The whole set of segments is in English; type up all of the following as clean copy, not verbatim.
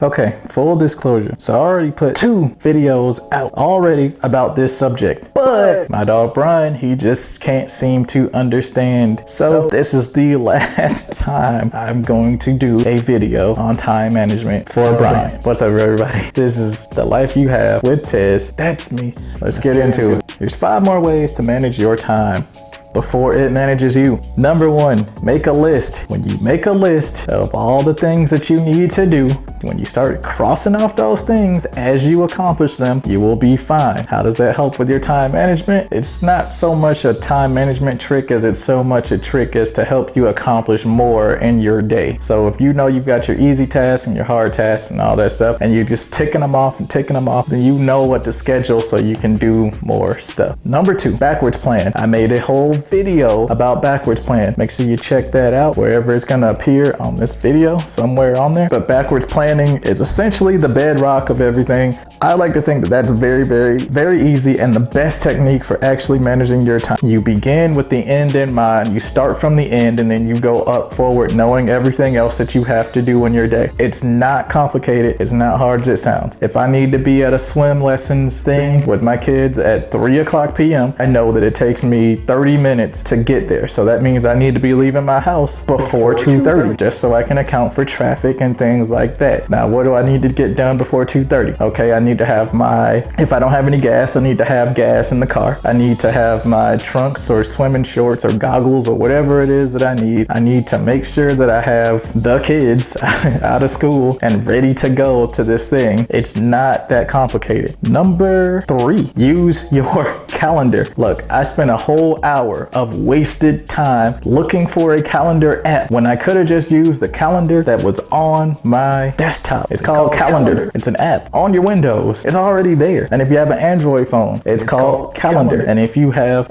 Okay, full disclosure. So I already put 2 videos out already about this subject, but my dog Brian, he just can't seem to understand. So this is the last time I'm going to do a video on time management for Brian. What's up, everybody? This is The Life You Have with Tez. That's me. Let's get into it. There's 5 more ways to manage your time before it manages you. Number 1, make a list. When you make a list of all the things that you need to do, when you start crossing off those things as you accomplish them, you will be fine. How does that help with your time management? It's not so much a time management trick as it's so much a trick as to help you accomplish more in your day. So if you know you've got your easy tasks and your hard tasks and all that stuff, and you're just ticking them off, then you know what to schedule so you can do more stuff. Number 2, backwards plan. I made a whole video about backwards plan. Make sure you check that out wherever it's gonna appear on this video, somewhere on there. But backwards planning is essentially the bedrock of everything. I like to think that that's very, very, very easy and the best technique for actually managing your time. You begin with the end in mind. You start from the end and then you go up forward, knowing everything else that you have to do in your day. It's not complicated. It's not hard as it sounds. If I need to be at a swim lessons thing with my kids at 3:00 p.m., I know that it takes me 30 minutes to get there. So that means I need to be leaving my house before 2:30, just so I can account for traffic and things like that. Now, what do I need to get done before 2:30? Okay, I need to have if I don't have any gas, I need to have gas in the car. I need to have my trunks or swimming shorts or goggles or whatever it is that I need. I need to make sure that I have the kids out of school and ready to go to this thing. It's not that complicated. Number 3, use your calendar. Look, I spent a whole hour of wasted time looking for a calendar app when I could have just used the calendar that was on my desktop. It's called Calendar. It's an app on your Windows. It's already there. And if you have an Android phone, it's called Calendar. And if you have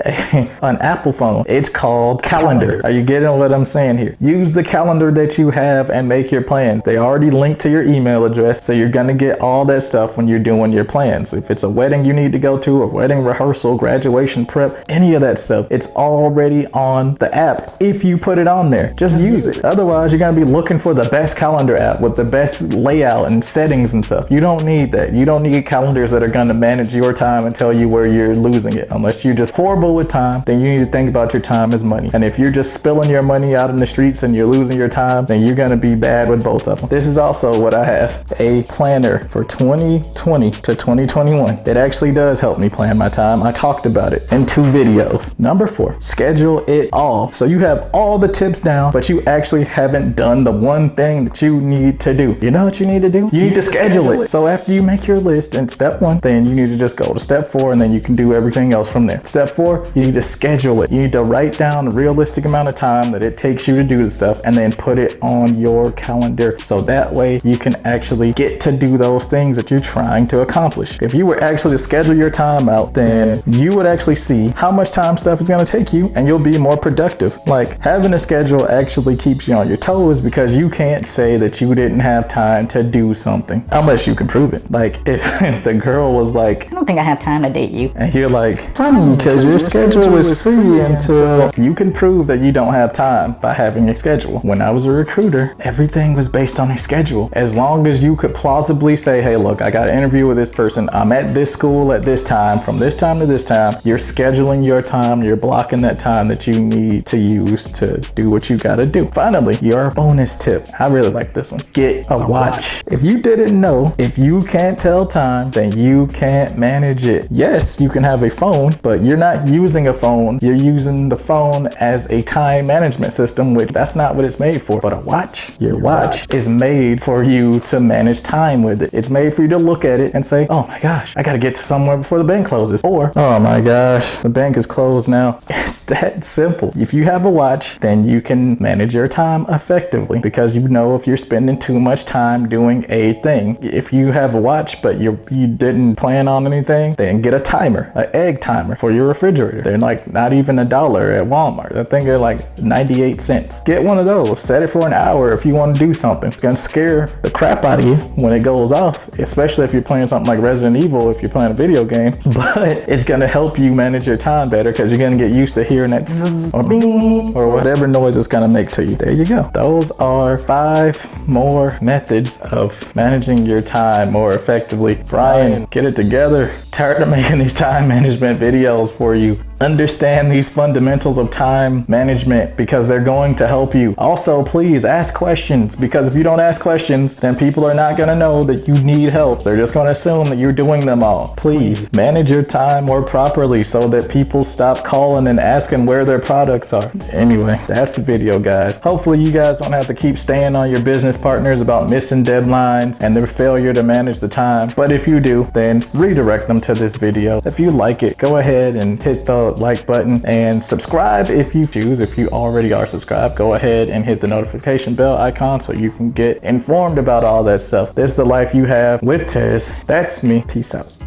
an Apple phone, it's called Calendar. Are you getting what I'm saying here? Use the calendar that you have and make your plan. They already linked to your email address, so you're gonna get all that stuff when you're doing your plans. If it's a wedding you need to go to, a wedding rehearsal, graduation prep, any of that stuff, it's already on the app if you put it on there. Just use it. Otherwise, you're gonna be looking for the best calendar app with the best layout and settings and stuff. You don't need that. You don't need calendars that are going to manage your time and tell you where you're losing it. Unless you're just horrible with time, then you need to think about your time as money. And if you're just spilling your money out in the streets and you're losing your time, then you're going to be bad with both of them. This is also what I have, a planner for 2020 to 2021. It actually does help me plan my time. I talked about it in 2 videos. Number 4, schedule it all. So you have all the tips down, but you actually haven't done the one thing that you need to do. You know what you need to do? You need to schedule it. So after you make your list in step 1, then you need to just go to step 4 and then you can do everything else from there. Step 4, you need to schedule it. You need to write down a realistic amount of time that it takes you to do the stuff and then put it on your calendar. So that way you can actually get to do those things that you're trying to accomplish. If you were actually to schedule your time out, then you would actually see how much time stuff is going to take you and you'll be more productive. Like, having a schedule actually keeps you on your toes because you can't say that you didn't have time to do something unless you can prove it. Like, if the girl was like, I don't think I have time to date you, and you're like, funny, because your schedule is free until you can prove that you don't have time by having a schedule. When I was a recruiter, everything was based on a schedule. As long as you could plausibly say, hey, look, I got an interview with this person, I'm at this school at this time, from this time to this time, you're scheduling your time, you're blocking that time that you need to use to do what you gotta do. Finally, your bonus tip. I really like this one. Get a watch. If you didn't know, if you can't tell time, then you can't manage it. Yes, you can have a phone, but you're not using a phone. You're using the phone as a time management system, which that's not what it's made for. But a watch, your watch is made for you to manage time with it. It's made for you to look at it and say, oh my gosh, I gotta get to somewhere before the bank closes. Or, oh my gosh, the bank is closed now. It's that simple. If you have a watch, then you can manage your time effectively because you know if you're spending too much time doing a thing. If you have a watch, but you didn't plan on anything, then get a timer, an egg timer for your refrigerator. They're like not even $1 at Walmart. I think they're like 98 cents. Get one of those. Set it for an hour if you want to do something. It's gonna scare the crap out of you when it goes off, especially if you're playing something like Resident Evil, if you're playing a video game, but it's gonna help you manage your time better because you're gonna get used used to hearing that zzz or bing or whatever noise it's gonna make to you. There you go. Those are 5 more methods of managing your time more effectively. Brian, get it together. Tired of making these time management videos for you. Understand these fundamentals of time management because they're going to help you. Also, please ask questions, because if you don't ask questions, then people are not going to know that you need help. They're just going to assume that you're doing them all. Please manage your time more properly so that people stop calling and asking where their products are. Anyway, that's the video, guys. Hopefully you guys don't have to keep staying on your business partners about missing deadlines and their failure to manage the time. But if you do, then redirect them to this video. If you like it, go ahead and hit the like button and subscribe if you choose. If you already are subscribed, go ahead and hit the notification bell icon so you can get informed about all that stuff. This is the life you have with Tez. That's me. Peace out.